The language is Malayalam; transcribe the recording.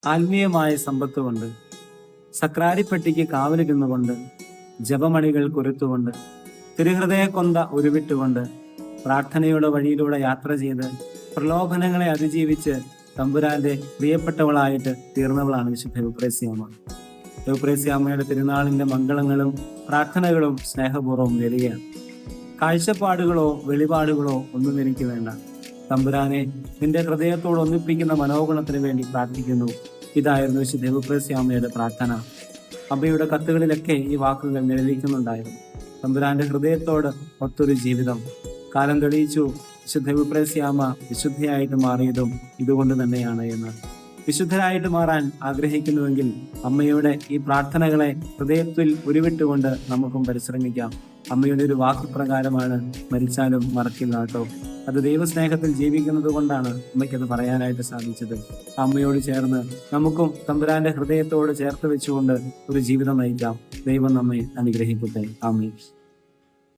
ആത്മീയമായ സമ്പത്ത് കൊണ്ട്, സക്രാരിപ്പെട്ടിക്ക് കാവലിരുന്നുകൊണ്ട്, ജപമണികൾ കുരുത്തുകൊണ്ട്, തിരുഹൃദയ കൊന്ത ഉരുവിട്ടുകൊണ്ട്, പ്രാർത്ഥനയുടെ വഴിയിലൂടെ യാത്ര ചെയ്ത് പ്രലോഭനങ്ങളെ അതിജീവിച്ച് തമ്പുരാന്റെ പ്രിയപ്പെട്ടവളായിട്ട് തീർന്നവളാണ് വിശുദ്ധ യൂപ്രേസ്യാമ്മ. യൂപ്രേസ്യാമ്മയുടെ തിരുനാളിന്റെ മംഗളങ്ങളും പ്രാർത്ഥനകളും സ്നേഹപൂർവ്വം വരികയാണ്. കാഴ്ചപ്പാടുകളോ വെളിപാടുകളോ ഒന്നും എനിക്ക് വേണ്ട. തമ്പുരാനെ നിന്റെ ഹൃദയത്തോട് ഒന്നിപ്പിക്കുന്ന മനോഗുണത്തിന് വേണ്ടി പ്രാർത്ഥിക്കുന്നു. ഇതായിരുന്നു വിശുദ്ധ യൂപ്രേസ്യാമ്മയുടെ പ്രാർത്ഥന. അമ്മയുടെ കത്തുകളിലൊക്കെ ഈ വാക്കുകൾ നിഴലിക്കുന്നുണ്ടായിരുന്നു. തമ്പുരാന്റെ ഹൃദയത്തോട് ഒത്തൊരു ജീവിതം. കാലം തെളിയിച്ചു വിശുദ്ധ യൂപ്രേസ്യാമ്മ വിശുദ്ധയായിട്ട് മാറിയതും ഇതുകൊണ്ട് തന്നെയാണ് എന്ന്. വിശുദ്ധരായിട്ട് മാറാൻ ആഗ്രഹിക്കുന്നുവെങ്കിൽ അമ്മയുടെ ഈ പ്രാർത്ഥനകളെ ഹൃദയത്തിൽ ഉരുവിട്ടുകൊണ്ട് നമുക്കും പരിശ്രമിക്കാം. അമ്മയുടെ ഒരു വാക്കുപ്രകാരമാണ് മരിച്ചാലും മറക്കില്ല കേട്ടോ. അത് ദൈവസ്നേഹത്തിൽ ജീവിക്കുന്നത് കൊണ്ടാണ് അമ്മയ്ക്കത് പറയാനായിട്ട് സാധിച്ചത്. അമ്മയോട് ചേർന്ന് നമുക്കും തമ്പുരാന്റെ ഹൃദയത്തോട് ചേർത്ത് വെച്ചുകൊണ്ട് ഒരു ജീവിതം നയിക്കാം. ദൈവം നമ്മെ അനുഗ്രഹിക്കട്ടെ. ആമേൻ.